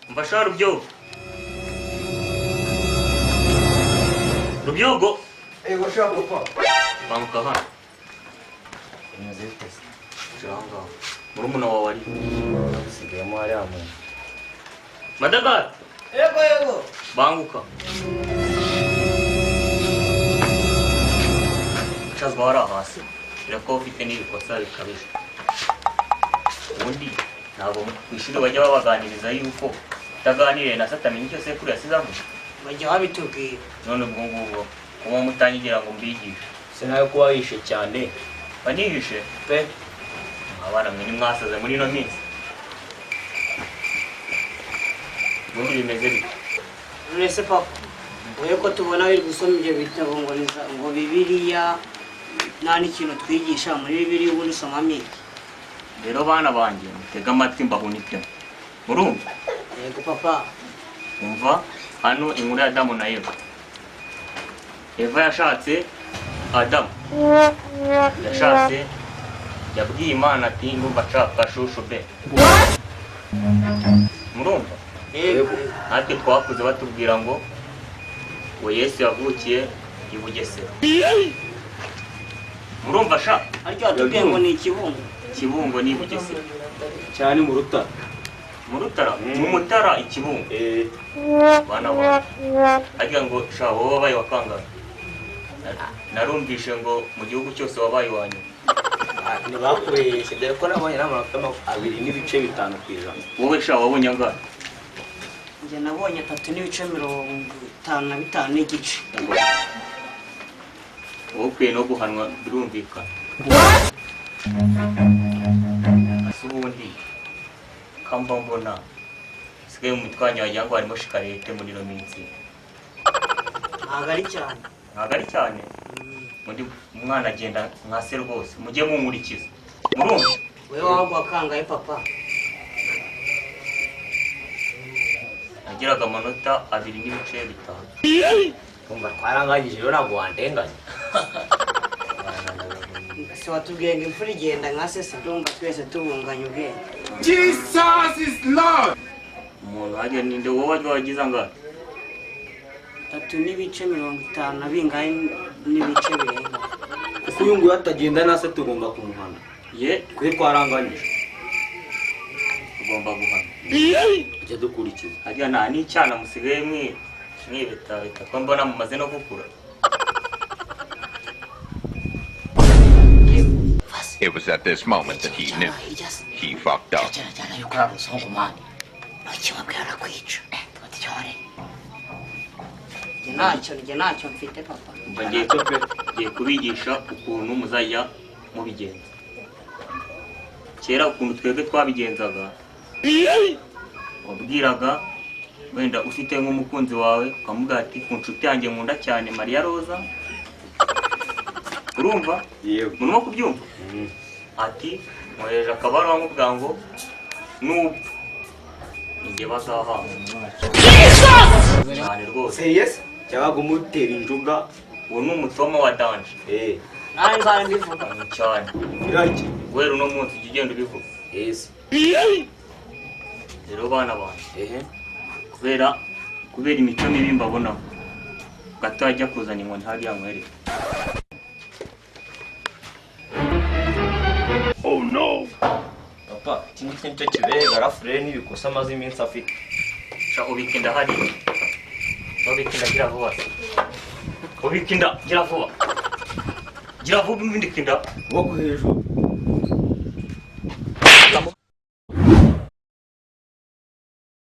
Mbasha Rubyogo. Ego shaka papa. Banguka hano. Inazipesa. Janga. Murumuna wawe ari. Sigayemo ari amu. Madagar. Ego. Banguka. Chazwa wara hasi. Birako ufite n'ibikosa bikabije. Ubundi ntabwo kwishuri bajya babaganiriza yuko utaganiriye na satani nicyo sekuru yasizamo. Bajya babitubwira. None ubwo ngubwo kuba mutanyigira ngo mbigishe. Sinayo kuba yishe cyane. Banihishe Pe. abana mwe nimwasaze muri no minsi. Ubundi bimeze bite? Nese papa. Oye ko tubona biri gusoma ibyo bitabo ngo Bibiliya nta n'ikintu twigisha muri Bibiliya ubundi usomamo iki? Rero bana banjye mutega amatwi mbahunike. Murumva? Yego papa. Umva hano inkuru ya Adamu na Eva. Eva yashatse Adamu. Yashatse yabwiye Imana ati ndumva nshaka shushu be. Murumva? Yego. Natwe twakuze batubwira ngo Yesu yavukiye i Bugesera. Murumva sha? Ariko watubwiye ngo ni ikibungo. Kibungo ni Bugesera. Cyane mu ruta. Mu Rutara, mu Mutara ikibungo. Bana ba. Agira ngo sha wowe wabaye wakangana. Narumvishe ngo mu gihugu cyose wabaye wanyu. Ntibakubeshye dore ko nabonye n'amanota 2.5 kw'ijana. Wowe sha wabonye angahe? Njye nabonye 3.55 n'igice. Wowe no guhanwa birumvikana. Asubundi kamba mbona sigaye mu mitwanyo wagira ngo harimo shikarete muri no minsi. Ntabwo ari cyane. Ntabwo ari cyane. Mundi umwana agenda nkase rwose mujye munkurikiza. Murumva? Wewe wagwa kangaye papa. Nagiraga amanota 2.5. Kumva twaranganyije rero ntabwo wandenganya. Se watubwiye ngo imfura igenda nka se ndumva twese tubunganya ubwenge. Jesus is Lord. Umuntu hajya ninde wowe wagize angahe? 3.50 bingahe n'ibice birenga. Kuko uyu nguyu atagenda nase tugomba kumuhana. Ye Kwe twaranganyije. ugomba guhana. Ajya dukurikiza. Hajya nta n'icyana musigaye mwibeta ko mbona mumaze no gukura. It was at this moment that he knew he fucked up. Ntacyo mfite papa. Ngiye kubigisha ukuntu muzajya mubigenza. Kera ukuntu twebwe twabigenzaga. Wabwiraga wenda ufite nk'umukunzi wawe ukamubwira ati ku nshuti yanjye nkunda cyane Maria Rosa. Urumva? Yego. Murimo kubyumva? Ati mwohereje akabaruwa nkubwira ngo nupfa njye bazaha. Cyane rwose. Say yes. Cyabaga umutera injuga. Uwo ni umutoma wa danje. Nari nzara mbivuga. Cyane. Iraki. Guhera uno munsi ujya ugenda ubivuga. Yes. Rero bana banjye. Kubera imico mibi mbabona gato ajya kuzana inkoni hariya nkwereke. Oh no! Papa, iki nicyo kiberega Fred n'ibikosa amaze iminsi afite. Sha ubikinda hariya. Ubikinda gira vuba. Ubikinda gira vuba. Gira vuba ibindi kinda. Woko hejuru.